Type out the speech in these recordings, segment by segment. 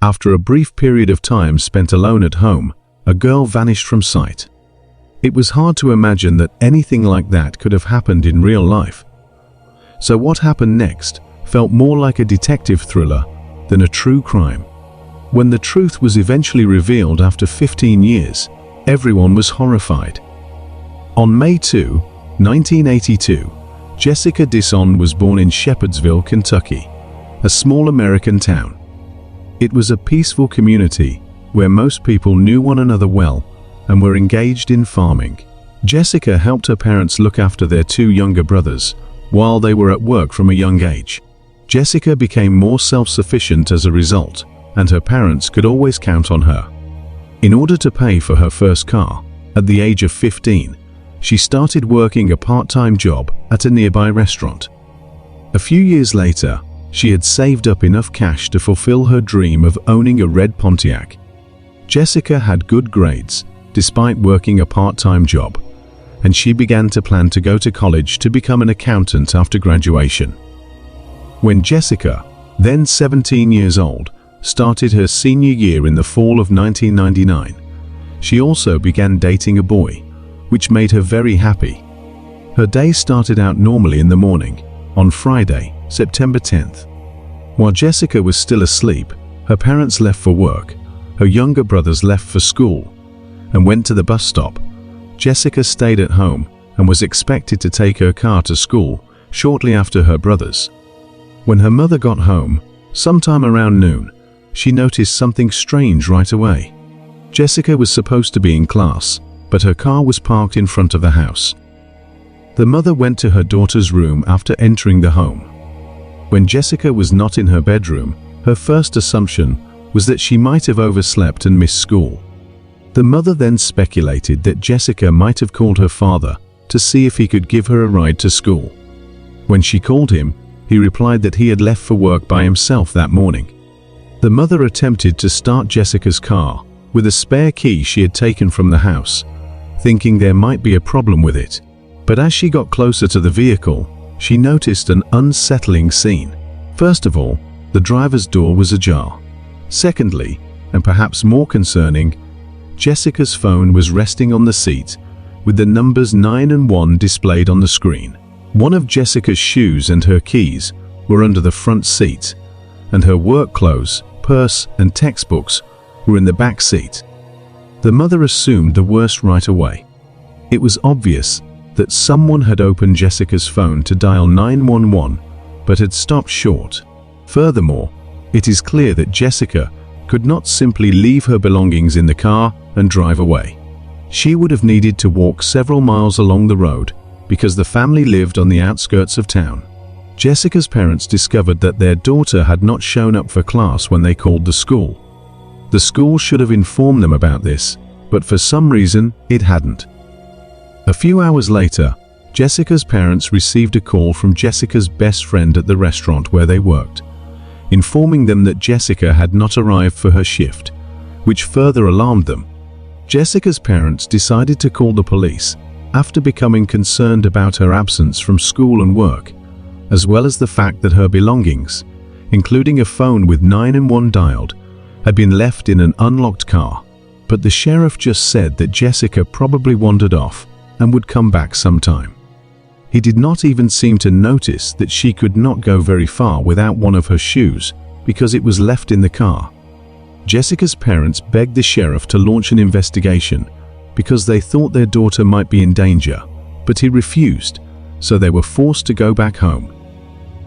After a brief period of time spent alone at home, a girl vanished from sight. It was hard to imagine that anything like that could have happened in real life. So what happened next felt more like a detective thriller than a true crime. When the truth was eventually revealed after 15 years, everyone was horrified. On May 2, 1982, Jessica Disson was born in Shepherdsville, Kentucky, a small American town. It was a peaceful community where most people knew one another well and were engaged in farming. Jessica helped her parents look after their two younger brothers while they were at work from a young age. Jessica became more self-sufficient as a result, and her parents could always count on her. In order to pay for her first car, at the age of 15, she started working a part-time job at a nearby restaurant. A few years later, she had saved up enough cash to fulfill her dream of owning a red Pontiac. Jessica had good grades, despite working a part-time job, and she began to plan to go to college to become an accountant after graduation. When Jessica, then 17 years old, started her senior year in the fall of 1999, she also began dating a boy, which made her very happy. Her day started out normally in the morning, on Friday, September 10th. While Jessica was still asleep, her parents left for work, her younger brothers left for school, and went to the bus stop. Jessica stayed at home and was expected to take her car to school shortly after her brothers. When her mother got home, sometime around noon, she noticed something strange right away. Jessica was supposed to be in class, but her car was parked in front of the house. The mother went to her daughter's room after entering the home. When Jessica was not in her bedroom, her first assumption was that she might have overslept and missed school. The mother then speculated that Jessica might have called her father to see if he could give her a ride to school. When she called him, he replied that he had left for work by himself that morning. The mother attempted to start Jessica's car with a spare key she had taken from the house, thinking there might be a problem with it. But as she got closer to the vehicle, she noticed an unsettling scene. First of all, the driver's door was ajar. Secondly, and perhaps more concerning, Jessica's phone was resting on the seat with the numbers 9 and 1 displayed on the screen. One of Jessica's shoes and her keys were under the front seat, and her work clothes, purse, and textbooks were in the back seat. The mother assumed the worst right away. It was obvious that someone had opened Jessica's phone to dial 911, but had stopped short. Furthermore, it is clear that Jessica could not simply leave her belongings in the car and drive away. She would have needed to walk several miles along the road because the family lived on the outskirts of town. Jessica's parents discovered that their daughter had not shown up for class when they called the school. The school should have informed them about this, but for some reason it hadn't. A few hours later, Jessica's parents received a call from Jessica's best friend at the restaurant where they worked, informing them that Jessica had not arrived for her shift, which further alarmed them. Jessica's parents decided to call the police after becoming concerned about her absence from school and work, as well as the fact that her belongings, including a phone with 911 dialed, had been left in an unlocked car. But the sheriff just said that Jessica probably wandered off and would come back sometime. He did not even seem to notice that she could not go very far without one of her shoes because it was left in the car. Jessica's parents begged the sheriff to launch an investigation because they thought their daughter might be in danger, but he refused, so they were forced to go back home.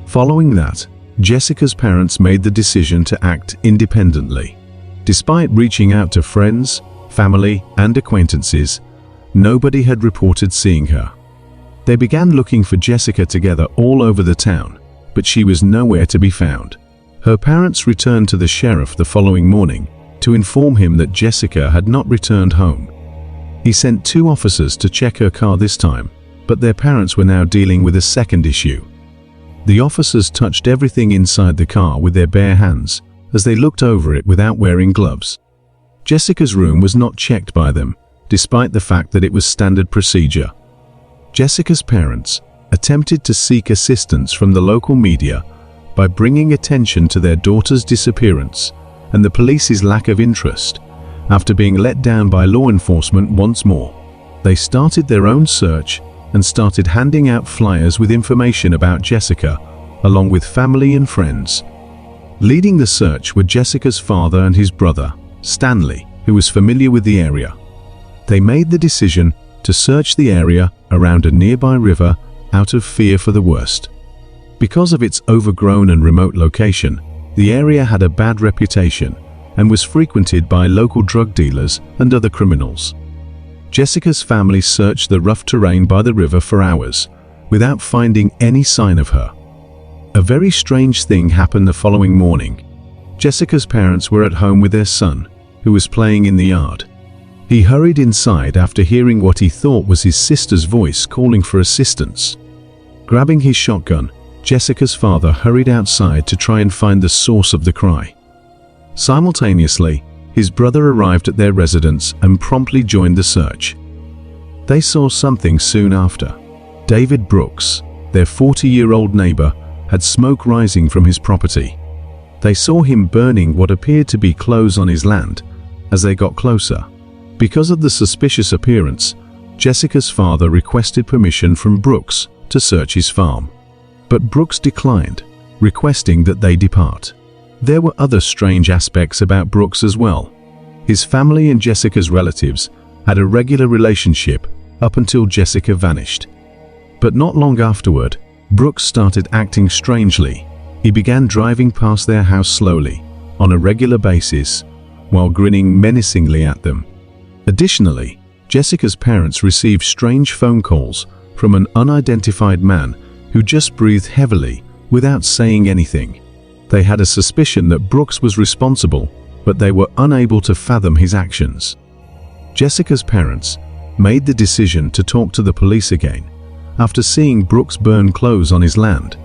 Following that, Jessica's parents made the decision to act independently. Despite reaching out to friends, family, and acquaintances, nobody had reported seeing her. They began looking for Jessica together all over the town, but she was nowhere to be found. Her parents returned to the sheriff the following morning to inform him that Jessica had not returned home. He sent 2 officers to check her car this time, but their parents were now dealing with a second issue. The officers touched everything inside the car with their bare hands as they looked over it without wearing gloves. Jessica's room was not checked by them, despite the fact that it was standard procedure. Jessica's parents attempted to seek assistance from the local media by bringing attention to their daughter's disappearance and the police's lack of interest. After being let down by law enforcement once more, they started their own search and started handing out flyers with information about Jessica, along with family and friends. Leading the search were Jessica's father and his brother, Stanley, who was familiar with the area. They made the decision to search the area around a nearby river out of fear for the worst. Because of its overgrown and remote location, the area had a bad reputation and was frequented by local drug dealers and other criminals. Jessica's family searched the rough terrain by the river for hours, without finding any sign of her. A very strange thing happened the following morning. Jessica's parents were at home with their son, who was playing in the yard. He hurried inside after hearing what he thought was his sister's voice calling for assistance. Grabbing his shotgun, Jessica's father hurried outside to try and find the source of the cry. Simultaneously, his brother arrived at their residence and promptly joined the search. They saw something soon after. David Brooks, their 40-year-old neighbor, had smoke rising from his property. They saw him burning what appeared to be clothes on his land. As they got closer, because of the suspicious appearance, Jessica's father requested permission from Brooks to search his farm. But Brooks declined, requesting that they depart. There were other strange aspects about Brooks as well. His family and Jessica's relatives had a regular relationship up until Jessica vanished. But not long afterward, Brooks started acting strangely. He began driving past their house slowly, on a regular basis, while grinning menacingly at them. Additionally, Jessica's parents received strange phone calls from an unidentified man who just breathed heavily without saying anything. They had a suspicion that Brooks was responsible, but they were unable to fathom his actions. Jessica's parents made the decision to talk to the police again after seeing Brooks burn clothes on his land.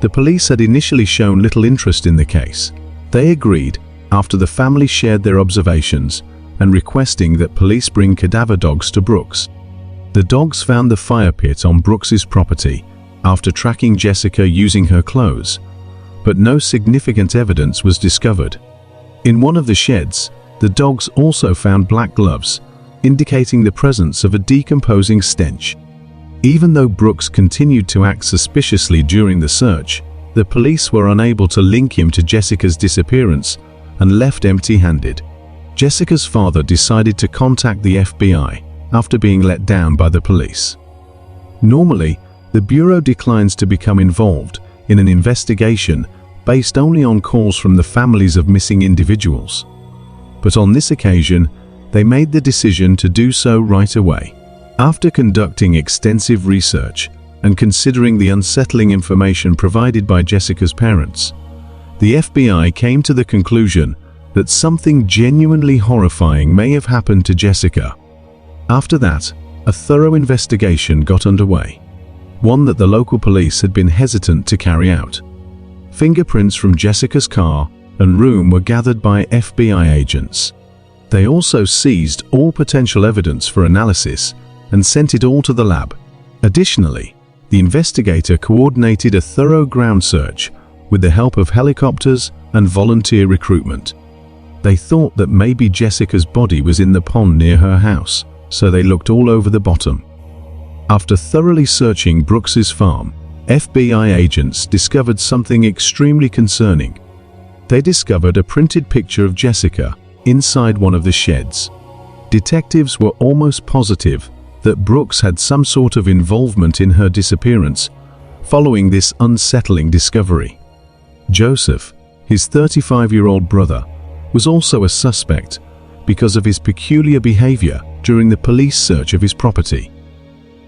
The police had initially shown little interest in the case. They agreed after the family shared their observations and requesting that police bring cadaver dogs to Brooks. The dogs found the fire pit on Brooks's property after tracking Jessica using her clothes, but no significant evidence was discovered. In one of the sheds, the dogs also found black gloves, indicating the presence of a decomposing stench. Even though Brooks continued to act suspiciously during the search, the police were unable to link him to Jessica's disappearance and left empty-handed. Jessica's father decided to contact the FBI after being let down by the police. Normally, the Bureau declines to become involved in an investigation based only on calls from the families of missing individuals. But on this occasion, they made the decision to do so right away. After conducting extensive research and considering the unsettling information provided by Jessica's parents, the FBI came to the conclusion that something genuinely horrifying may have happened to Jessica. After that, a thorough investigation got underway, one that the local police had been hesitant to carry out. Fingerprints from Jessica's car and room were gathered by FBI agents. They also seized all potential evidence for analysis and sent it all to the lab. Additionally, the investigator coordinated a thorough ground search with the help of helicopters and volunteer recruitment. They thought that maybe Jessica's body was in the pond near her house, so they looked all over the bottom. After thoroughly searching Brooks's farm, FBI agents discovered something extremely concerning. They discovered a printed picture of Jessica inside one of the sheds. Detectives were almost positive that Brooks had some sort of involvement in her disappearance following this unsettling discovery. Joseph, his 35-year-old brother, was also a suspect because of his peculiar behavior during the police search of his property.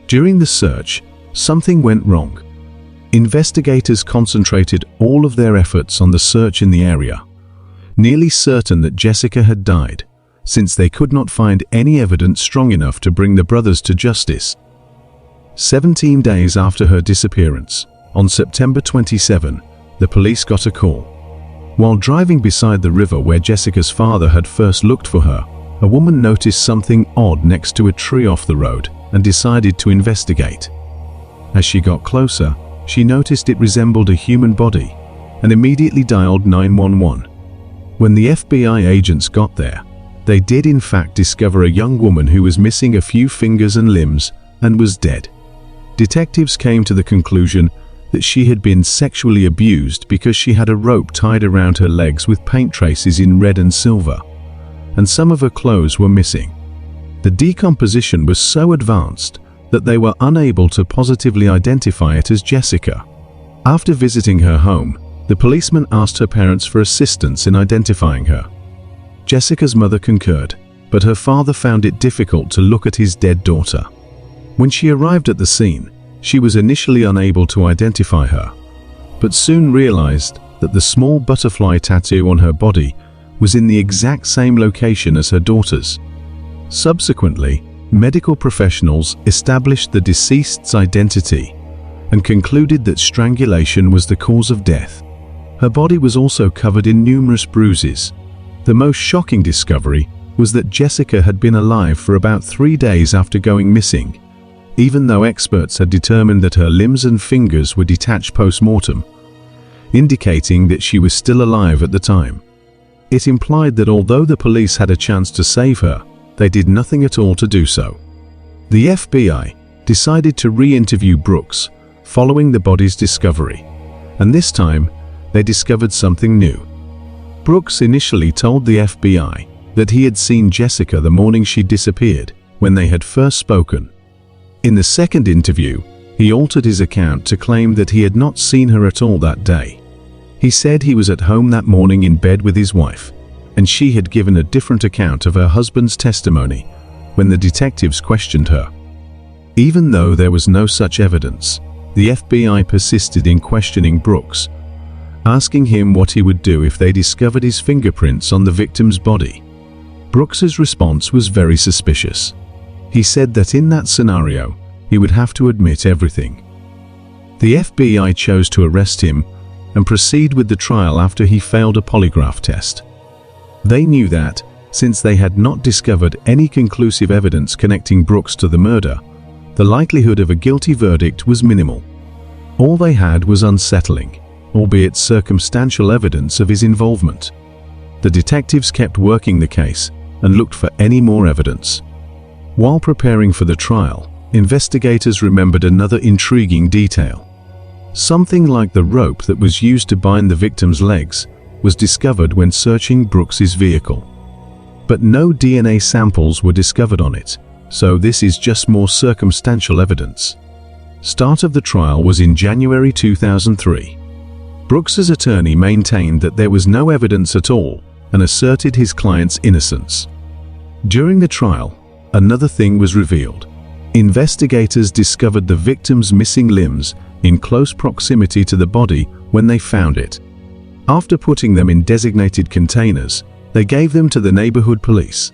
During the search, something went wrong. Investigators concentrated all of their efforts on the search in the area, nearly certain that Jessica had died, since they could not find any evidence strong enough to bring the brothers to justice. 17 days after her disappearance, on September 27, the police got a call. While driving beside the river where Jessica's father had first looked for her, a woman noticed something odd next to a tree off the road and decided to investigate. As she got closer, she noticed it resembled a human body and immediately dialed 911. When the FBI agents got there, they did in fact discover a young woman who was missing a few fingers and limbs and was dead. Detectives came to the conclusion that she had been sexually abused because she had a rope tied around her legs with paint traces in red and silver, and some of her clothes were missing. The decomposition was so advanced that they were unable to positively identify it as Jessica. After visiting her home, the policeman asked her parents for assistance in identifying her. Jessica's mother concurred, but her father found it difficult to look at his dead daughter. When she arrived at the scene, she was initially unable to identify her, but soon realized that the small butterfly tattoo on her body was in the exact same location as her daughter's. Subsequently, medical professionals established the deceased's identity and concluded that strangulation was the cause of death. Her body was also covered in numerous bruises. The most shocking discovery was that Jessica had been alive for about 3 days after going missing, even though experts had determined that her limbs and fingers were detached post-mortem, indicating that she was still alive at the time. It implied that although the police had a chance to save her, they did nothing at all to do so. The FBI decided to re-interview Brooks following the body's discovery, and this time they discovered something new. Brooks initially told the FBI that he had seen Jessica the morning she disappeared when they had first spoken. In the second interview, he altered his account to claim that he had not seen her at all that day. He said he was at home that morning in bed with his wife, and she had given a different account of her husband's testimony when the detectives questioned her. Even though there was no such evidence, the FBI persisted in questioning Brooks, asking him what he would do if they discovered his fingerprints on the victim's body. Brooks's response was very suspicious. He said that in that scenario, he would have to admit everything. The FBI chose to arrest him and proceed with the trial after he failed a polygraph test. They knew that, since they had not discovered any conclusive evidence connecting Brooks to the murder, the likelihood of a guilty verdict was minimal. All they had was unsettling, albeit circumstantial evidence of his involvement. The detectives kept working the case and looked for any more evidence. While preparing for the trial, investigators remembered another intriguing detail. Something like the rope that was used to bind the victim's legs was discovered when searching Brooks's vehicle. But no DNA samples were discovered on it, so this is just more circumstantial evidence. Start of the trial was in January 2003. Brooks's attorney maintained that there was no evidence at all and asserted his client's innocence. During the trial, another thing was revealed. Investigators discovered the victim's missing limbs in close proximity to the body when they found it. After putting them in designated containers, they gave them to the neighborhood police.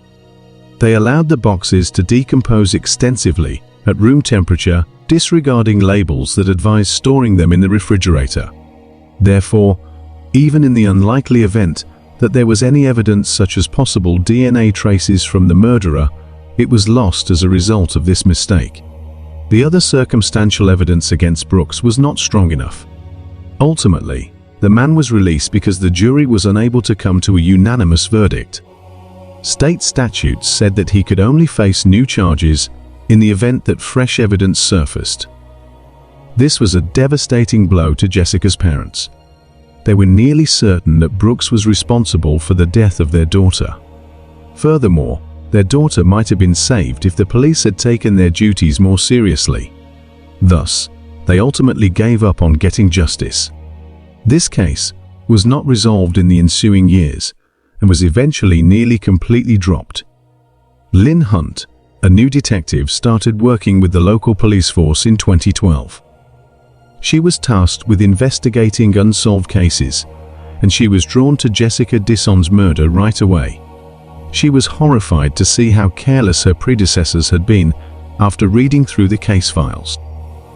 They allowed the boxes to decompose extensively at room temperature, disregarding labels that advised storing them in the refrigerator. Therefore, even in the unlikely event that there was any evidence such as possible DNA traces from the murderer, it was lost as a result of this mistake. The other circumstantial evidence against Brooks was not strong enough. Ultimately, the man was released because the jury was unable to come to a unanimous verdict. State statutes said that he could only face new charges in the event that fresh evidence surfaced. This was a devastating blow to Jessica's parents. They were nearly certain that Brooks was responsible for the death of their daughter. Furthermore, their daughter might have been saved if the police had taken their duties more seriously. Thus, they ultimately gave up on getting justice. This case was not resolved in the ensuing years and was eventually nearly completely dropped. Lynn Hunt, a new detective, started working with the local police force in 2012. She was tasked with investigating unsolved cases, and she was drawn to Jessica Disson's murder right away. She was horrified to see how careless her predecessors had been after reading through the case files.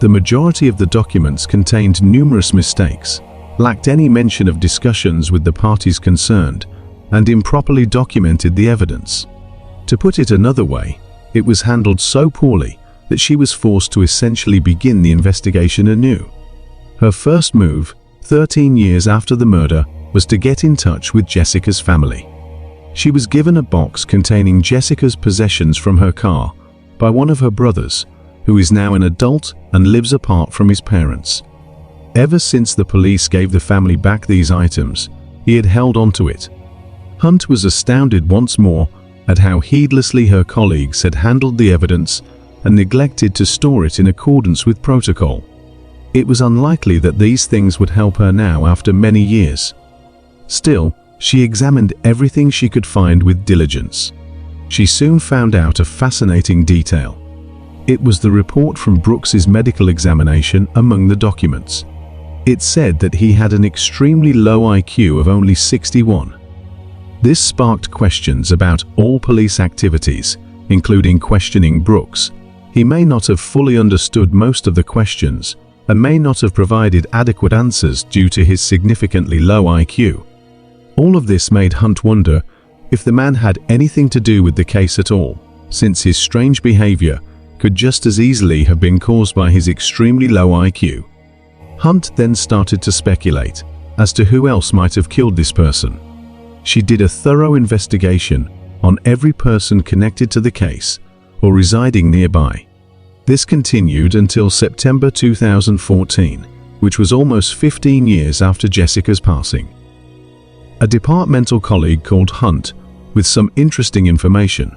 The majority of the documents contained numerous mistakes, lacked any mention of discussions with the parties concerned, and improperly documented the evidence. To put it another way, it was handled so poorly that she was forced to essentially begin the investigation anew. Her first move, 13 years after the murder, was to get in touch with Jessica's family. She was given a box containing Jessica's possessions from her car by one of her brothers, who is now an adult and lives apart from his parents. Ever since the police gave the family back these items, he had held onto it. Hunt was astounded once more at how heedlessly her colleagues had handled the evidence and neglected to store it in accordance with protocol. It was unlikely that these things would help her now after many years. Still, she examined everything she could find with diligence. She soon found out a fascinating detail. It was the report from Brooks's medical examination among the documents. It said that he had an extremely low IQ of only 61. This sparked questions about all police activities, including questioning Brooks. He may not have fully understood most of the questions and may not have provided adequate answers due to his significantly low IQ. All of this made Hunt wonder if the man had anything to do with the case at all, since his strange behavior could just as easily have been caused by his extremely low IQ. Hunt then started to speculate as to who else might have killed this person. She did a thorough investigation on every person connected to the case or residing nearby. This continued until September 2014, which was almost 15 years after Jessica's passing. A departmental colleague called Hunt with some interesting information.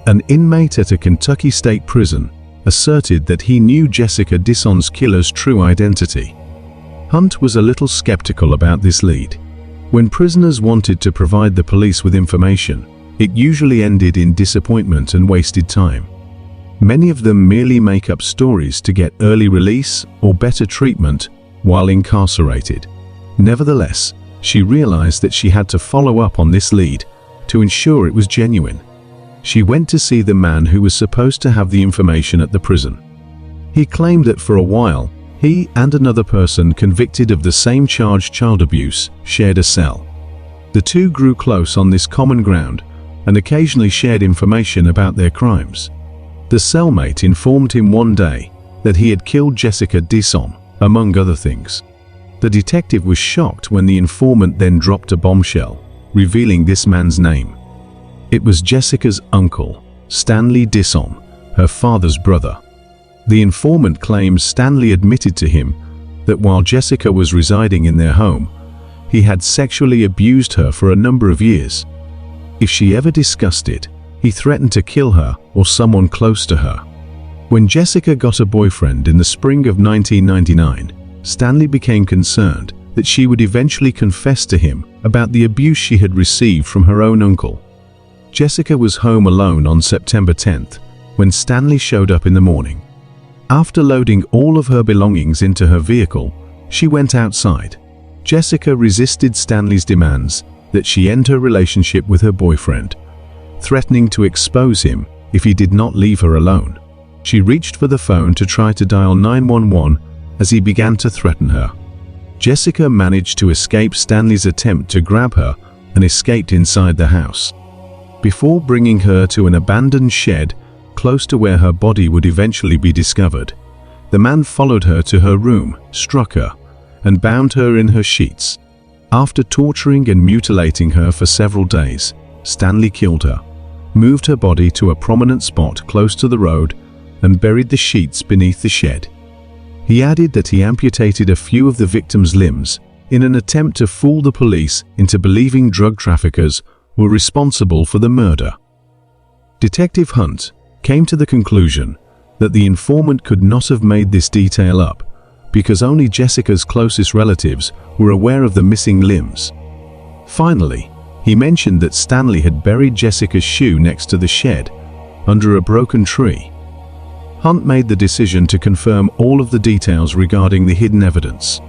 An inmate at a Kentucky state prison asserted that he knew Jessica Disson's killer's true identity. Hunt was a little skeptical about this lead. When prisoners wanted to provide the police with information, it usually ended in disappointment and wasted time. Many of them merely make up stories to get early release or better treatment while incarcerated. Nevertheless, she realized that she had to follow up on this lead to ensure it was genuine. She went to see the man who was supposed to have the information at the prison. He claimed that for a while, he and another person convicted of the same charged child abuse shared a cell. The two grew close on this common ground and occasionally shared information about their crimes. The cellmate informed him one day that he had killed Jessica Disson, among other things. The detective was shocked when the informant then dropped a bombshell, revealing this man's name. It was Jessica's uncle, Stanley Disson, her father's brother. The informant claims Stanley admitted to him that while Jessica was residing in their home, he had sexually abused her for a number of years. If she ever discussed it, he threatened to kill her or someone close to her. When Jessica got a boyfriend in the spring of 1999, Stanley became concerned that she would eventually confess to him about the abuse she had received from her own uncle. Jessica was home alone on September 10th when Stanley showed up in the morning. After loading all of her belongings into her vehicle, she went outside. Jessica resisted Stanley's demands that she end her relationship with her boyfriend, threatening to expose him if he did not leave her alone. She reached for the phone to try to dial 911 as he began to threaten her. Jessica managed to escape Stanley's attempt to grab her and escaped inside the house. Before bringing her to an abandoned shed close to where her body would eventually be discovered, the man followed her to her room, struck her, and bound her in her sheets. After torturing and mutilating her for several days, Stanley killed her, moved her body to a prominent spot close to the road, and buried the sheets beneath the shed. He added that he amputated a few of the victim's limbs in an attempt to fool the police into believing drug traffickers were responsible for the murder. Detective Hunt came to the conclusion that the informant could not have made this detail up because only Jessica's closest relatives were aware of the missing limbs. Finally, he mentioned that Stanley had buried Jessica's shoe next to the shed, under a broken tree. Hunt made the decision to confirm all of the details regarding the hidden evidence.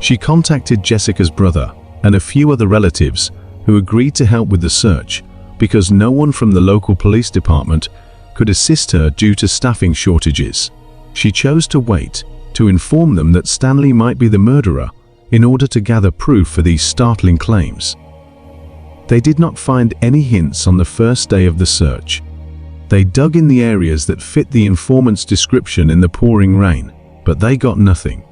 She contacted Jessica's brother and a few other relatives who agreed to help with the search because no one from the local police department could assist her due to staffing shortages. She chose to wait to inform them that Stanley might be the murderer in order to gather proof for these startling claims. They did not find any hints on the first day of the search. They dug in the areas that fit the informant's description in the pouring rain, but they got nothing.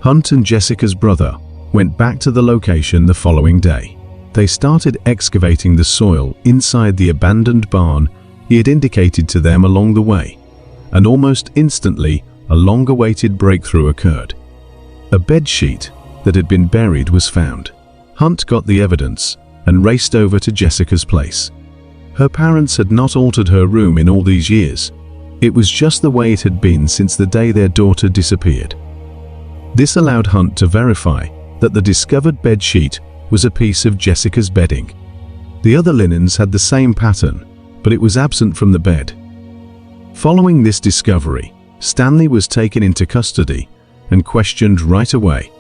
Hunt and Jessica's brother went back to the location the following day. They started excavating the soil inside the abandoned barn he had indicated to them along the way, and almost instantly a long-awaited breakthrough occurred. A bedsheet that had been buried was found. Hunt got the evidence and raced over to Jessica's place. Her parents had not altered her room in all these years. It was just the way it had been since the day their daughter disappeared. This allowed Hunt to verify that the discovered bedsheet was a piece of Jessica's bedding. The other linens had the same pattern, but it was absent from the bed. Following this discovery, Stanley was taken into custody and questioned right away.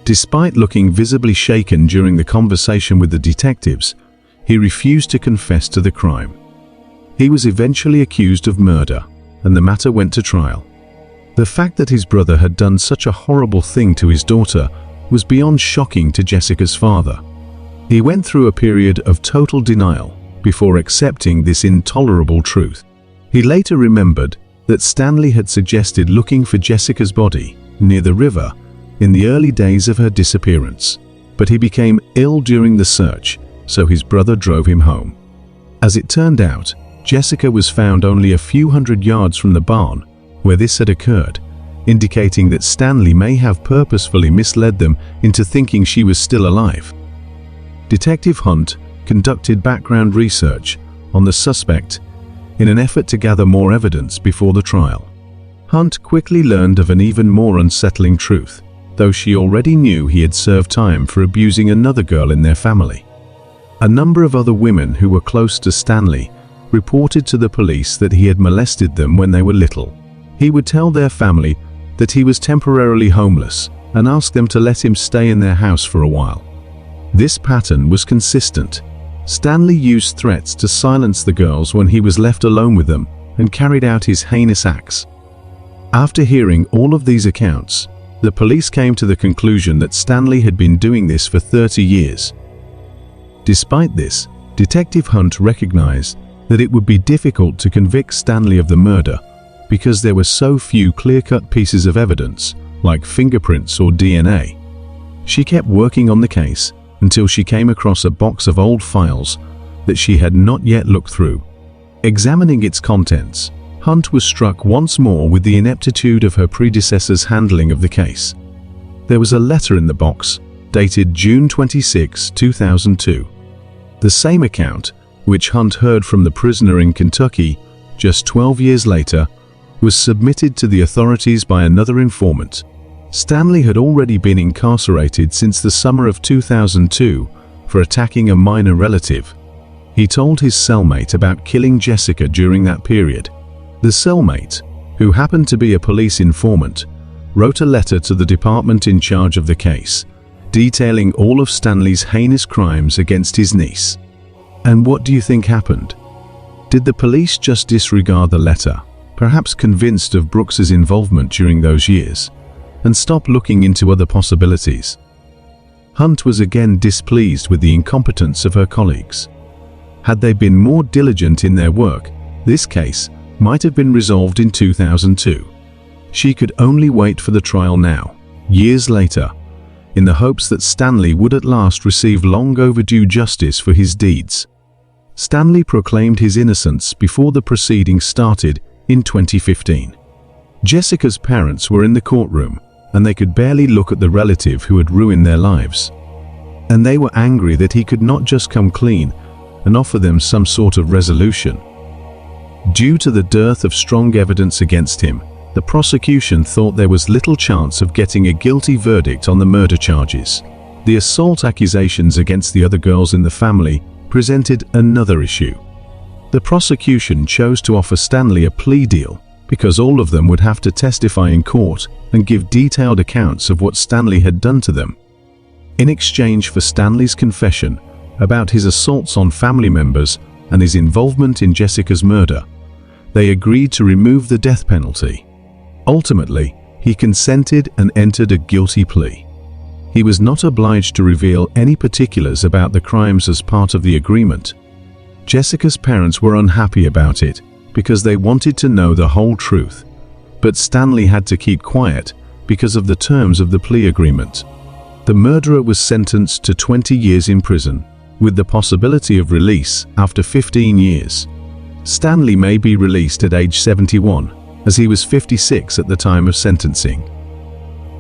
Despite looking visibly shaken during the conversation with the detectives, he refused to confess to the crime. He was eventually accused of murder, and the matter went to trial. The fact that his brother had done such a horrible thing to his daughter was beyond shocking to Jessica's father. He went through a period of total denial before accepting this intolerable truth. He later remembered that Stanley had suggested looking for Jessica's body near the river in the early days of her disappearance, but he became ill during the search, so his brother drove him home. As it turned out, Jessica was found only a few hundred yards from the barn where this had occurred, indicating that Stanley may have purposefully misled them into thinking she was still alive. Detective Hunt conducted background research on the suspect in an effort to gather more evidence before the trial. Hunt quickly learned of an even more unsettling truth, though she already knew he had served time for abusing another girl in their family. A number of other women who were close to Stanley reported to the police that he had molested them when they were little. He would tell their family that he was temporarily homeless and ask them to let him stay in their house for a while. This pattern was consistent. Stanley used threats to silence the girls when he was left alone with them and carried out his heinous acts. After hearing all of these accounts, the police came to the conclusion that Stanley had been doing this for 30 years. Despite this, Detective Hunt recognized that it would be difficult to convict Stanley of the murder because there were so few clear-cut pieces of evidence, like fingerprints or DNA. She kept working on the case until she came across a box of old files that she had not yet looked through. Examining its contents, Hunt was struck once more with the ineptitude of her predecessor's handling of the case. There was a letter in the box, dated June 26, 2002. The same account, which Hunt heard from the prisoner in Kentucky just 12 years later, was submitted to the authorities by another informant. Stanley had already been incarcerated since the summer of 2002 for attacking a minor relative. He told his cellmate about killing Jessica during that period. The cellmate, who happened to be a police informant, wrote a letter to the department in charge of the case, detailing all of Stanley's heinous crimes against his niece. And what do you think happened? Did the police just disregard the letter, perhaps convinced of Brooks's involvement during those years, and stop looking into other possibilities? Hunt was again displeased with the incompetence of her colleagues. Had they been more diligent in their work, this case might have been resolved in 2002. She could only wait for the trial now, years later, in the hopes that Stanley would at last receive long overdue justice for his deeds. Stanley proclaimed his innocence before the proceedings started in 2015. Jessica's parents were in the courtroom, and they could barely look at the relative who had ruined their lives. And they were angry that he could not just come clean and offer them some sort of resolution. Due to the dearth of strong evidence against him, the prosecution thought there was little chance of getting a guilty verdict on the murder charges. The assault accusations against the other girls in the family presented another issue. The prosecution chose to offer Stanley a plea deal because all of them would have to testify in court and give detailed accounts of what Stanley had done to them. In exchange for Stanley's confession about his assaults on family members and his involvement in Jessica's murder, they agreed to remove the death penalty. Ultimately, he consented and entered a guilty plea. He was not obliged to reveal any particulars about the crimes as part of the agreement. Jessica's parents were unhappy about it because they wanted to know the whole truth, but Stanley had to keep quiet because of the terms of the plea agreement. The murderer was sentenced to 20 years in prison, with the possibility of release after 15 years. Stanley may be released at age 71, as he was 56 at the time of sentencing.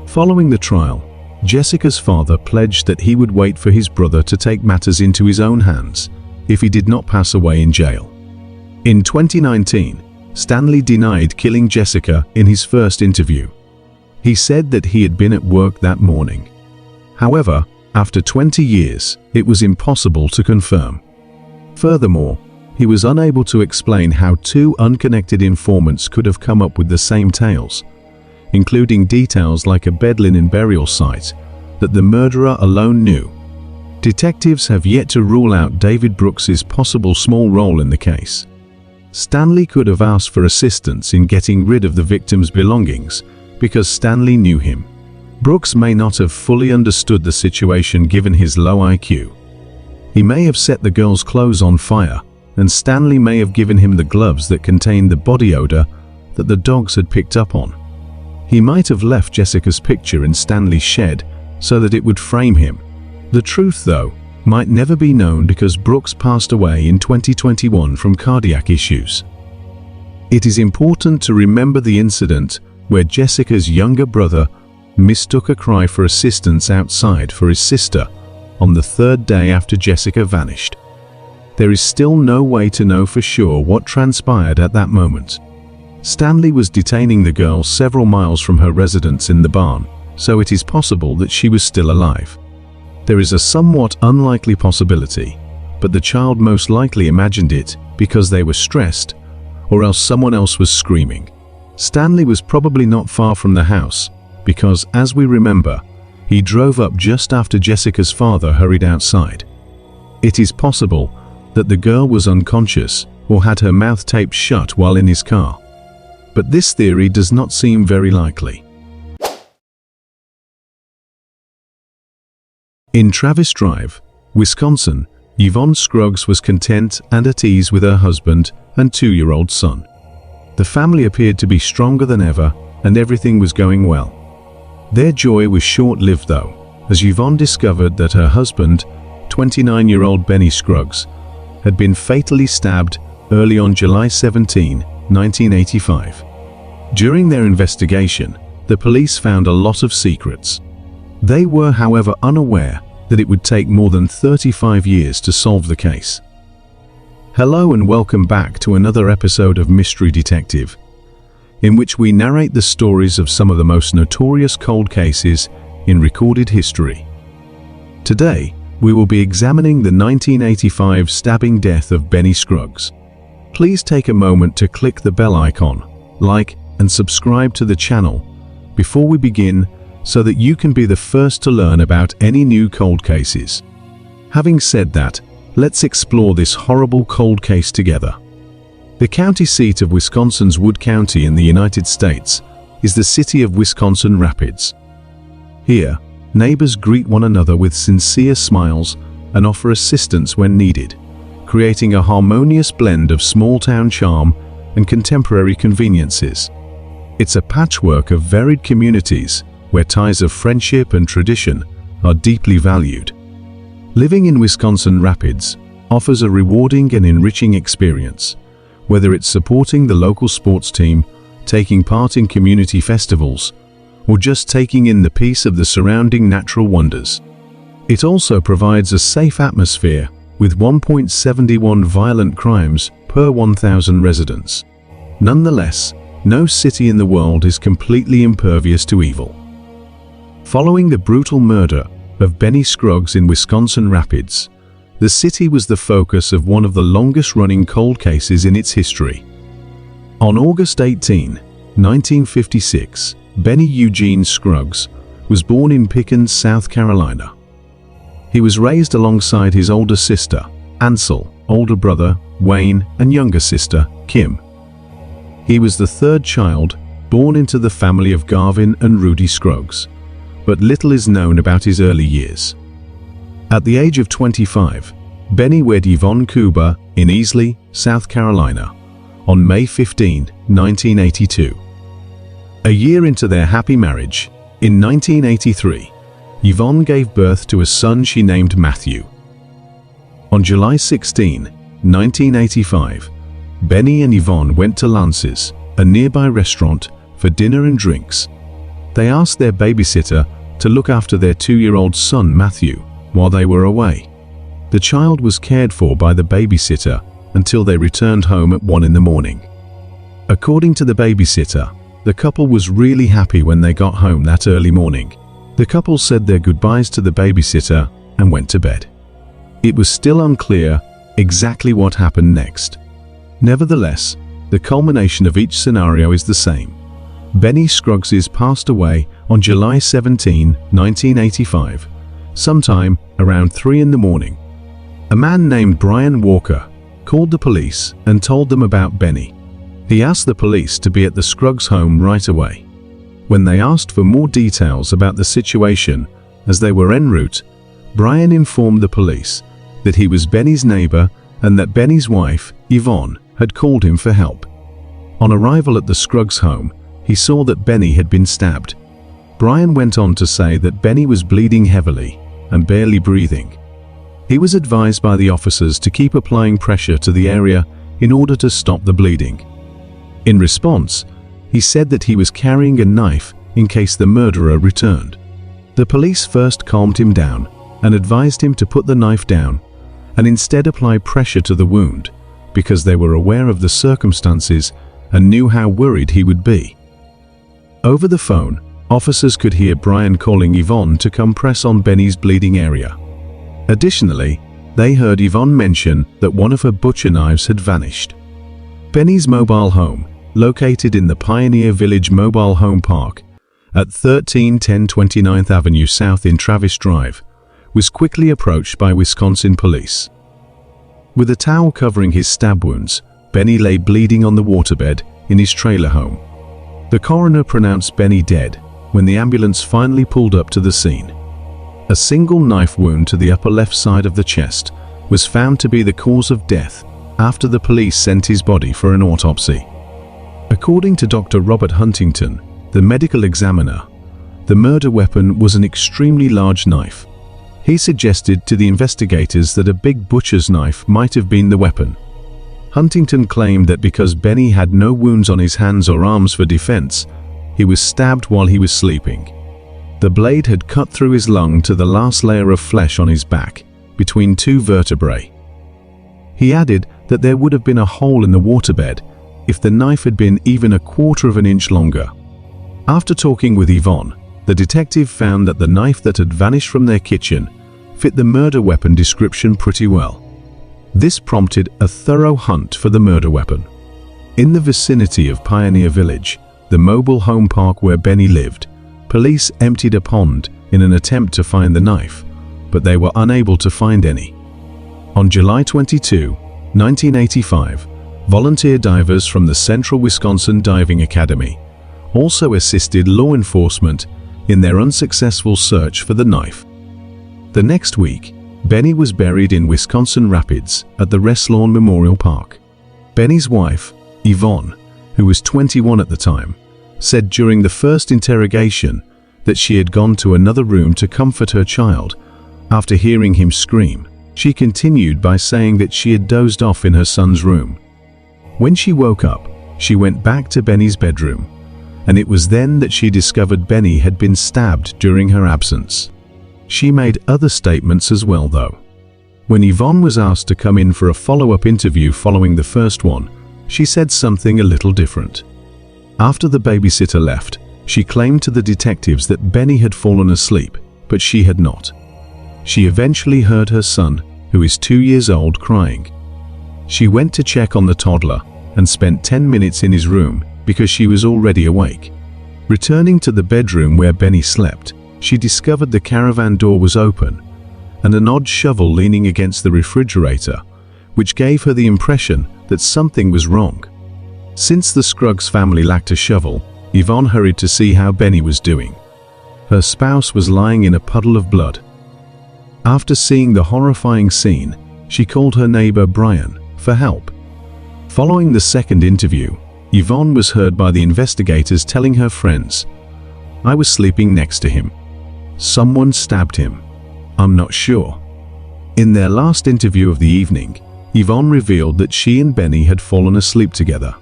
Following the trial, Jessica's father pledged that he would wait for his brother to take matters into his own hands if he did not pass away in jail. In 2019, Stanley denied killing Jessica in his first interview. He said that he had been at work that morning. However, after 20 years, it was impossible to confirm. Furthermore, he was unable to explain how two unconnected informants could have come up with the same tales, including details like a bed linen burial site that the murderer alone knew. Detectives have yet to rule out David Brooks's possible small role in the case. Stanley could have asked for assistance in getting rid of the victim's belongings because Stanley knew him. Brooks may not have fully understood the situation given his low IQ. He may have set the girl's clothes on fire, and Stanley may have given him the gloves that contained the body odor that the dogs had picked up on. He might have left Jessica's picture in Stanley's shed so that it would frame him. The truth, though, might never be known because Brooks passed away in 2021 from cardiac issues. It is important to remember the incident where Jessica's younger brother mistook a cry for assistance outside for his sister on the third day after Jessica vanished. There is still no way to know for sure what transpired at that moment. Stanley was detaining the girl several miles from her residence in the barn, so it is possible that she was still alive. There is a somewhat unlikely possibility, but the child most likely imagined it because they were stressed, or else someone else was screaming. Stanley was probably not far from the house, because, as we remember, he drove up just after Jessica's father hurried outside. It is possible that the girl was unconscious or had her mouth taped shut while in his car. But this theory does not seem very likely. In Travis Drive, Wisconsin, Yvonne Scruggs was content and at ease with her husband and 2-year-old son. The family appeared to be stronger than ever, and everything was going well. Their joy was short-lived though, as Yvonne discovered that her husband, 29-year-old Benny Scruggs, had been fatally stabbed early on July 17, 1985. During their investigation, the police found a lot of secrets. They were, however, unaware that it would take more than 35 years to solve the case. Hello and welcome back to another episode of Mystery Detective, in which we narrate the stories of some of the most notorious cold cases in recorded history. Today, we will be examining the 1985 stabbing death of Benny Scruggs. Please take a moment to click the bell icon, like, and subscribe to the channel before we begin so that you can be the first to learn about any new cold cases. Having said that, let's explore this horrible cold case together. The county seat of Wisconsin's Wood County in the United States is the city of Wisconsin Rapids. Here, neighbors greet one another with sincere smiles and offer assistance when needed, creating a harmonious blend of small-town charm and contemporary conveniences. It's a patchwork of varied communities where ties of friendship and tradition are deeply valued. Living in Wisconsin Rapids offers a rewarding and enriching experience, whether it's supporting the local sports team, taking part in community festivals, or just taking in the peace of the surrounding natural wonders. It also provides a safe atmosphere with 1.71 violent crimes per 1,000 residents. Nonetheless, no city in the world is completely impervious to evil. Following the brutal murder of Benny Scruggs in Wisconsin Rapids, the city was the focus of one of the longest-running cold cases in its history. On August 18, 1956, Benny Eugene Scruggs was born in Pickens, South Carolina. He was raised alongside his older sister, Ansel, older brother, Wayne, and younger sister, Kim. He was the third child born into the family of Garvin and Rudy Scruggs, but little is known about his early years. At the age of 25, Benny wed Yvonne Kuba in Easley, South Carolina, on May 15, 1982. A year into their happy marriage, in 1983, Yvonne gave birth to a son she named Matthew. On July 16, 1985, Benny and Yvonne went to Lance's, a nearby restaurant, for dinner and drinks. They asked their babysitter to look after their 2-year-old son Matthew while they were away. The child was cared for by the babysitter until they returned home at 1 in the morning. According to the babysitter, the couple was really happy when they got home that early morning. The couple said their goodbyes to the babysitter and went to bed. It was still unclear exactly what happened next. Nevertheless, the culmination of each scenario is the same. Benny Scruggs passed away on July 17, 1985, sometime around 3 in the morning. A man named Brian Walker called the police and told them about Benny. He asked the police to be at the Scruggs home right away. When they asked for more details about the situation as they were en route, Brian informed the police that he was Benny's neighbor and that Benny's wife, Yvonne, had called him for help. On arrival at the Scruggs home, he saw that Benny had been stabbed. Brian went on to say that Benny was bleeding heavily and barely breathing. He was advised by the officers to keep applying pressure to the area in order to stop the bleeding. In response, he said that he was carrying a knife in case the murderer returned. The police first calmed him down and advised him to put the knife down and instead apply pressure to the wound because they were aware of the circumstances and knew how worried he would be. Over the phone, officers could hear Brian calling Yvonne to come press on Benny's bleeding area. Additionally, they heard Yvonne mention that one of her butcher knives had vanished. Benny's mobile home, located in the Pioneer Village Mobile Home Park at 1310 29th Avenue South in Travis Drive, was quickly approached by Wisconsin police. With a towel covering his stab wounds, Benny lay bleeding on the waterbed in his trailer home. The coroner pronounced Benny dead when the ambulance finally pulled up to the scene. A single knife wound to the upper left side of the chest was found to be the cause of death after the police sent his body for an autopsy. According to Dr. Robert Huntington, the medical examiner, the murder weapon was an extremely large knife. He suggested to the investigators that a big butcher's knife might have been the weapon. Huntington claimed that because Benny had no wounds on his hands or arms for defense, he was stabbed while he was sleeping. The blade had cut through his lung to the last layer of flesh on his back, between 2 vertebrae. He added that there would have been a hole in the waterbed if the knife had been even a 1/4 of an inch longer. After talking with Yvonne, the detective found that the knife that had vanished from their kitchen fit the murder weapon description pretty well. This prompted a thorough hunt for the murder weapon. In the vicinity of Pioneer Village, the mobile home park where Benny lived, police emptied a pond in an attempt to find the knife, but they were unable to find any. On July 22, 1985, volunteer divers from the Central Wisconsin Diving Academy also assisted law enforcement in their unsuccessful search for the knife. The next week, Benny was buried in Wisconsin Rapids at the Restlawn Memorial Park. Benny's wife, Yvonne, who was 21 at the time, said during the first interrogation that she had gone to another room to comfort her child after hearing him scream. She continued by saying that she had dozed off in her son's room. When she woke up, she went back to Benny's bedroom, and it was then that she discovered Benny had been stabbed during her absence. She made other statements as well, though. When Yvonne was asked to come in for a follow-up interview following the first one, she said something a little different. After the babysitter left, she claimed to the detectives that Benny had fallen asleep, but she had not. She eventually heard her son, who is 2 years old, crying. She went to check on the toddler and spent 10 minutes in his room because she was already awake. Returning to the bedroom where Benny slept, she discovered the caravan door was open and an odd shovel leaning against the refrigerator, which gave her the impression that something was wrong. Since the Scruggs family lacked a shovel, Yvonne hurried to see how Benny was doing. Her spouse was lying in a puddle of blood. After seeing the horrifying scene, she called her neighbor Brian for help. Following the second interview, Yvonne was heard by the investigators telling her friends, "I was sleeping next to him. "Someone stabbed him. I'm not sure." In their last interview of the evening, Yvonne revealed that she and Benny had fallen asleep together.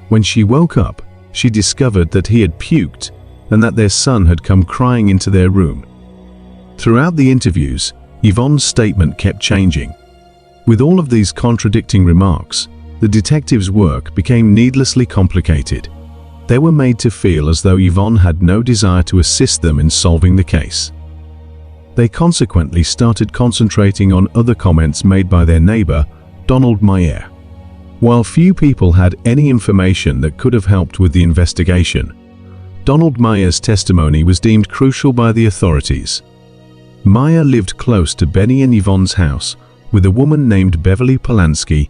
When she woke up, she discovered that he had puked and that their son had come crying into their room. Throughout the interviews, Yvonne's statement kept changing. With all of these contradicting remarks, the detectives' work became needlessly complicated. They were made to feel as though Yvonne had no desire to assist them in solving the case. They consequently started concentrating on other comments made by their neighbor, Donald Meyer. While few people had any information that could have helped with the investigation, Donald Meyer's testimony was deemed crucial by the authorities. Meyer lived close to Benny and Yvonne's house with a woman named Beverly Polanski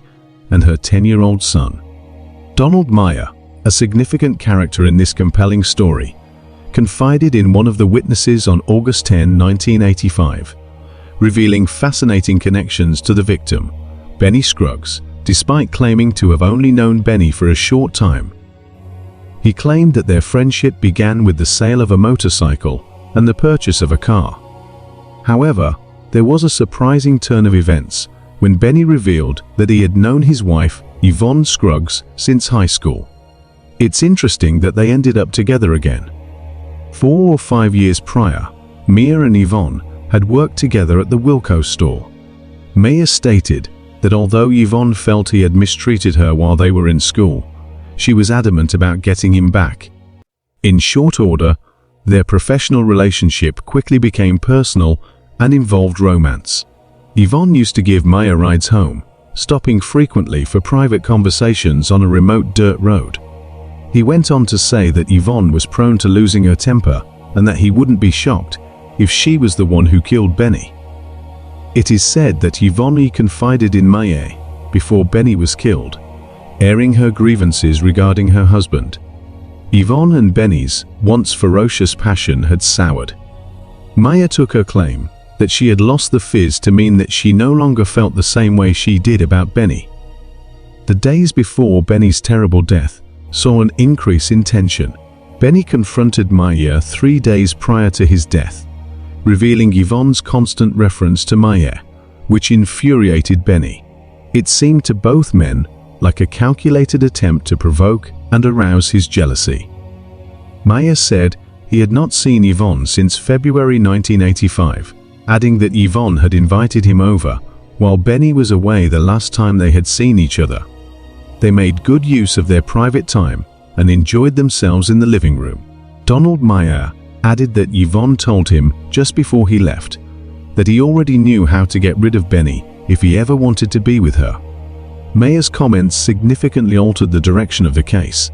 and her 10-year-old son. Donald Meyer, a significant character in this compelling story, confided in one of the witnesses on August 10, 1985, revealing fascinating connections to the victim, Benny Scruggs, despite claiming to have only known Benny for a short time. He claimed that their friendship began with the sale of a motorcycle and the purchase of a car. However, there was a surprising turn of events when Benny revealed that he had known his wife, Yvonne Scruggs, since high school. It's interesting that they ended up together again. 4 or 5 years prior, Mia and Yvonne had worked together at the Wilco store. Mia stated that although Yvonne felt he had mistreated her while they were in school, she was adamant about getting him back. In short order, their professional relationship quickly became personal and involved romance. Yvonne used to give Maya rides home, stopping frequently for private conversations on a remote dirt road. He went on to say that Yvonne was prone to losing her temper and that he wouldn't be shocked if she was the one who killed Benny. It is said that Yvonne confided in Maya before Benny was killed, airing her grievances regarding her husband. Yvonne and Benny's once ferocious passion had soured. Maya took her claim that she had lost the fizz to mean that she no longer felt the same way she did about Benny. The days before Benny's terrible death saw an increase in tension. Benny confronted Maya 3 days prior to his death, revealing Yvonne's constant reference to Maya, which infuriated Benny. It seemed to both men like a calculated attempt to provoke and arouse his jealousy. Maya said he had not seen Yvonne since February 1985, adding that Yvonne had invited him over while Benny was away the last time they had seen each other. They made good use of their private time and enjoyed themselves in the living room. Donald Meyer added that Yvonne told him just before he left that he already knew how to get rid of Benny if he ever wanted to be with her. Meyer's comments significantly altered the direction of the case.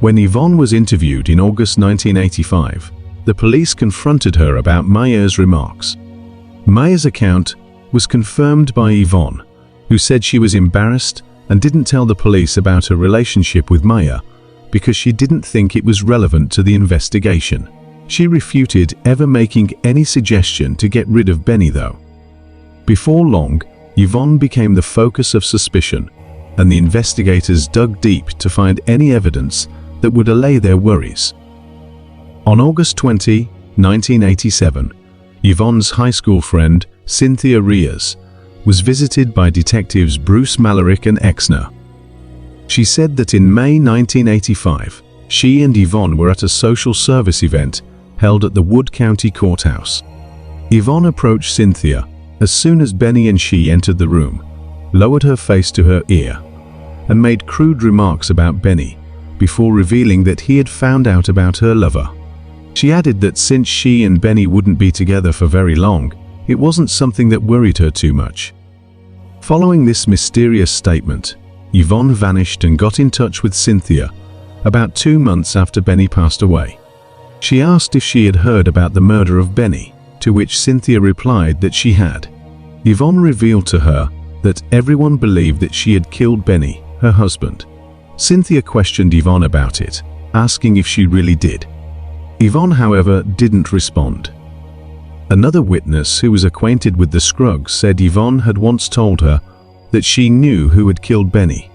When Yvonne was interviewed in August 1985, the police confronted her about Meyer's remarks. Meyer's account was confirmed by Yvonne, who said she was embarrassed and didn't tell the police about her relationship with Meyer because she didn't think it was relevant to the investigation. She refuted ever making any suggestion to get rid of Benny though. Before long, Yvonne became the focus of suspicion, and the investigators dug deep to find any evidence that would allay their worries. On August 20, 1987, Yvonne's high school friend, Cynthia Rias, was visited by detectives Bruce Malarick and Exner. She said that in May 1985, she and Yvonne were at a social service event held at the Wood County Courthouse. Yvonne approached Cynthia as soon as Benny and she entered the room, lowered her face to her ear, and made crude remarks about Benny before revealing that he had found out about her lover. She added that since she and Benny wouldn't be together for very long, it wasn't something that worried her too much. Following this mysterious statement, Yvonne vanished and got in touch with Cynthia about 2 months after Benny passed away. She asked if she had heard about the murder of Benny, to which Cynthia replied that she had. Yvonne revealed to her that everyone believed that she had killed Benny, her husband. Cynthia questioned Yvonne about it, asking if she really did. Yvonne, however, didn't respond. Another witness who was acquainted with the Scruggs said Yvonne had once told her that she knew who had killed Benny.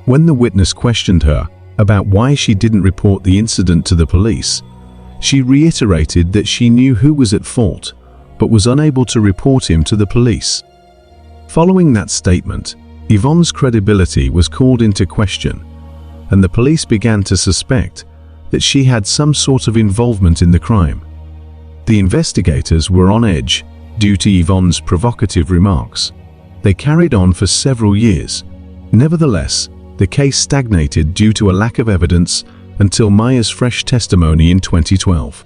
When the witness questioned her about why she didn't report the incident to the police, She reiterated that she knew who was at fault, but was unable to report him to the police. Following that statement, Yvonne's credibility was called into question, and the police began to suspect that she had some sort of involvement in the crime. The investigators were on edge due to Yvonne's provocative remarks. They carried on for several years. Nevertheless, the case stagnated due to a lack of evidence until Maya's fresh testimony in 2012.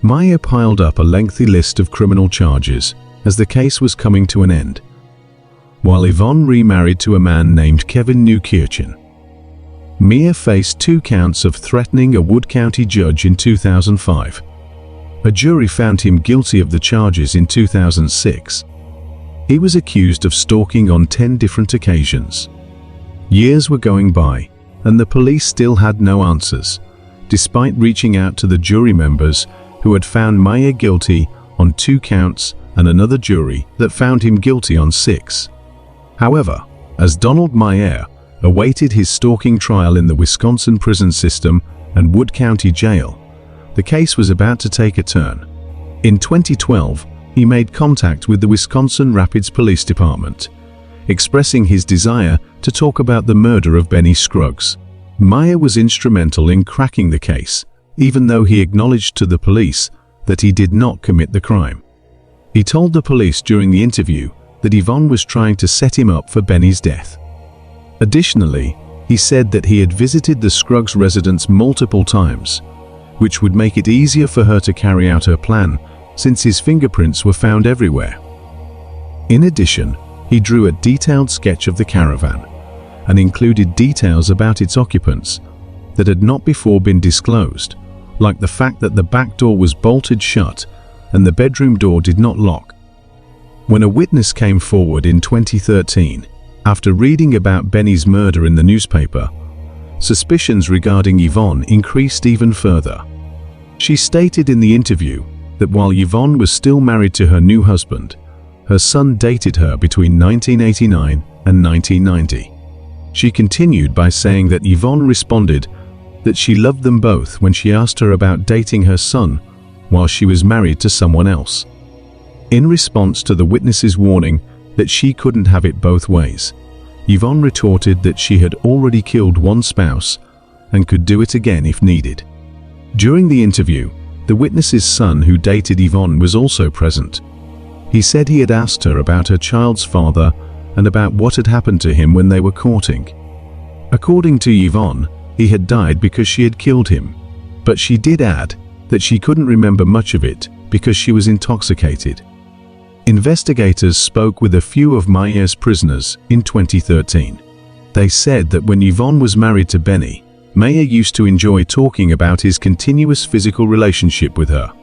Maya piled up a lengthy list of criminal charges as the case was coming to an end, while Yvonne remarried to a man named Kevin Neukirchen. Mia faced 2 counts of threatening a Wood County judge in 2005. A jury found him guilty of the charges in 2006. He was accused of stalking on 10 different occasions. Years were going by, and the police still had no answers, despite reaching out to the jury members who had found Maya guilty on 2 counts and another jury that found him guilty on 6. However, as Donald Meyer awaited his stalking trial in the Wisconsin prison system and Wood County Jail, the case was about to take a turn. In 2012, he made contact with the Wisconsin Rapids Police Department, expressing his desire to talk about the murder of Benny Scruggs. Meyer was instrumental in cracking the case, even though he acknowledged to the police that he did not commit the crime. He told the police during the interview that Yvonne was trying to set him up for Benny's death. Additionally, he said that he had visited the Scruggs residence multiple times, which would make it easier for her to carry out her plan since his fingerprints were found everywhere. In addition, he drew a detailed sketch of the caravan and included details about its occupants that had not before been disclosed, like the fact that the back door was bolted shut and the bedroom door did not lock. When a witness came forward in 2013, after reading about Benny's murder in the newspaper, suspicions regarding Yvonne increased even further. She stated in the interview that while Yvonne was still married to her new husband, her son dated her between 1989 and 1990. She continued by saying that Yvonne responded that she loved them both when she asked her about dating her son while she was married to someone else. In response to the witness's warning that she couldn't have it both ways, Yvonne retorted that she had already killed one spouse and could do it again if needed. During the interview, the witness's son who dated Yvonne was also present. He said he had asked her about her child's father and about what had happened to him when they were courting. According to Yvonne, he had died because she had killed him, but she did add that she couldn't remember much of it because she was intoxicated. Investigators spoke with a few of Maya's prisoners in 2013. They said that when Yvonne was married to Benny, Maya used to enjoy talking about his continuous physical relationship with her.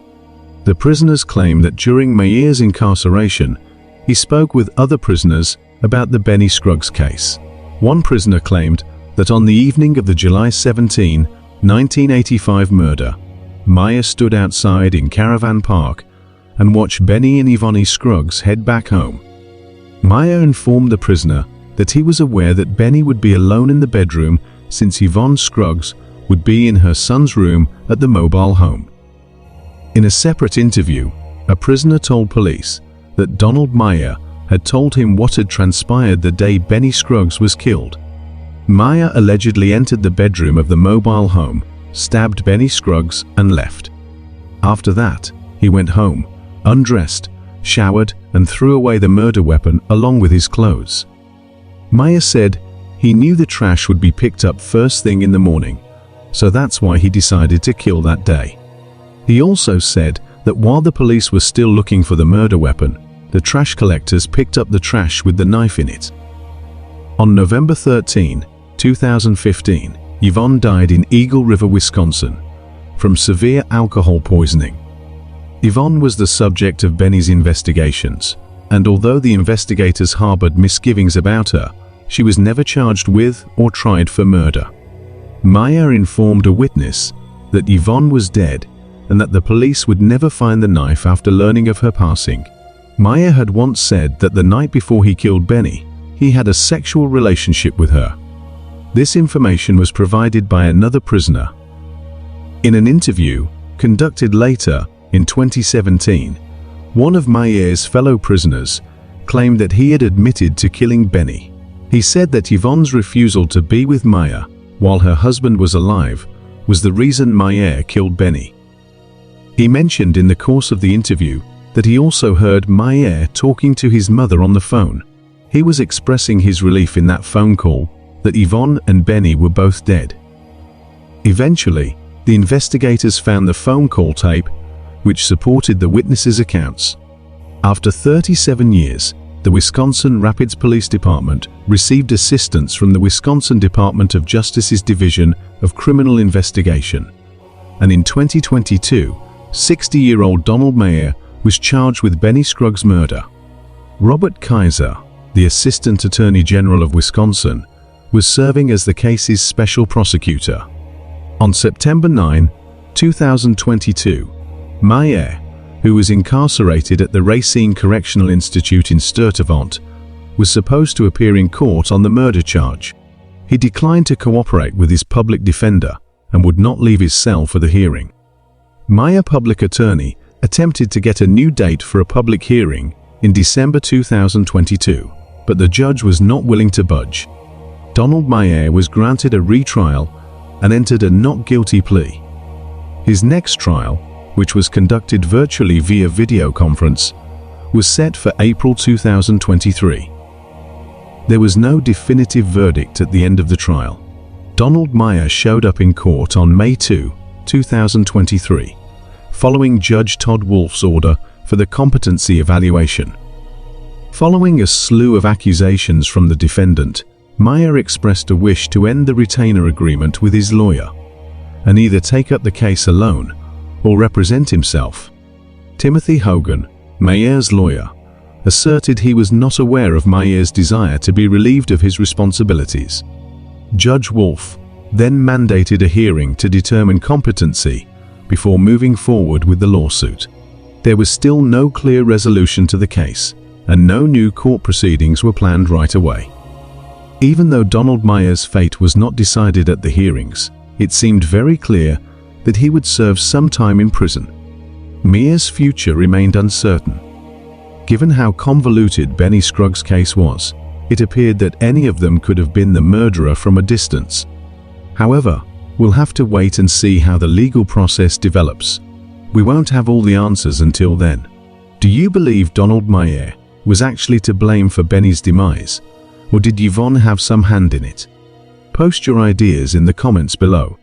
The prisoners claim that during Maya's incarceration, he spoke with other prisoners about the Benny Scruggs case. One prisoner claimed that on the evening of the July 17, 1985 murder, Maya stood outside in Caravan Park and watched Benny and Yvonne Scruggs head back home. Maya informed the prisoner that he was aware that Benny would be alone in the bedroom since Yvonne Scruggs would be in her son's room at the mobile home. In a separate interview, a prisoner told police that Donald Maya had told him what had transpired the day Benny Scruggs was killed. Maya allegedly entered the bedroom of the mobile home, stabbed Benny Scruggs, and left. After that, he went home, undressed, showered, and threw away the murder weapon along with his clothes. Maya said he knew the trash would be picked up first thing in the morning, so that's why he decided to kill that day. He also said that while the police were still looking for the murder weapon, the trash collectors picked up the trash with the knife in it. On November 13, 2015, Yvonne died in Eagle River, Wisconsin, from severe alcohol poisoning. Yvonne was the subject of Benny's investigations, and although the investigators harbored misgivings about her, she was never charged with or tried for murder. Maya informed a witness that Yvonne was dead and that the police would never find the knife after learning of her passing. Maya had once said that the night before he killed Benny, he had a sexual relationship with her. This information was provided by another prisoner. In an interview conducted later in 2017, one of Mayer's fellow prisoners claimed that he had admitted to killing Benny. He said that Yvonne's refusal to be with Mayer while her husband was alive was the reason Mayer killed Benny. He mentioned in the course of the interview that he also heard Mayer talking to his mother on the phone. He was expressing his relief in that phone call that Yvonne and Benny were both dead. Eventually, the investigators found the phone call tape which supported the witnesses' accounts. After 37 years, the Wisconsin Rapids Police Department received assistance from the Wisconsin Department of Justice's Division of Criminal Investigation. And in 2022, 60-year-old Donald Mayer was charged with Benny Scruggs' murder. Robert Kaiser, the Assistant Attorney General of Wisconsin, was serving as the case's special prosecutor. On September 9, 2022, Mayer, who was incarcerated at the Racine Correctional Institute in Sturtevant, was supposed to appear in court on the murder charge. He declined to cooperate with his public defender and would not leave his cell for the hearing. Mayer public attorney attempted to get a new date for a public hearing in December 2022, but the judge was not willing to budge. Donald Mayer was granted a retrial and entered a not guilty plea. His next trial, which was conducted virtually via video conference, was set for April 2023. There was no definitive verdict at the end of the trial. Donald Mayer showed up in court on May 2, 2023, following Judge Todd Wolf's order for the competency evaluation. Following a slew of accusations from the defendant, Mayer expressed a wish to end the retainer agreement with his lawyer and either take up the case alone or represent himself. Timothy Hogan, Mayer's lawyer, asserted he was not aware of Mayer's desire to be relieved of his responsibilities. Judge Wolf then mandated a hearing to determine competency before moving forward with the lawsuit. There was still no clear resolution to the case, and no new court proceedings were planned right away. Even though Donald Mayer's fate was not decided at the hearings, it seemed very clear that he would serve some time in prison. Mayer's future remained uncertain. Given how convoluted Benny Scruggs' case was, it appeared that any of them could have been the murderer from a distance. However, we'll have to wait and see how the legal process develops. We won't have all the answers until then. Do you believe Donald Mayer was actually to blame for Benny's demise, or did Yvonne have some hand in it? Post your ideas in the comments below.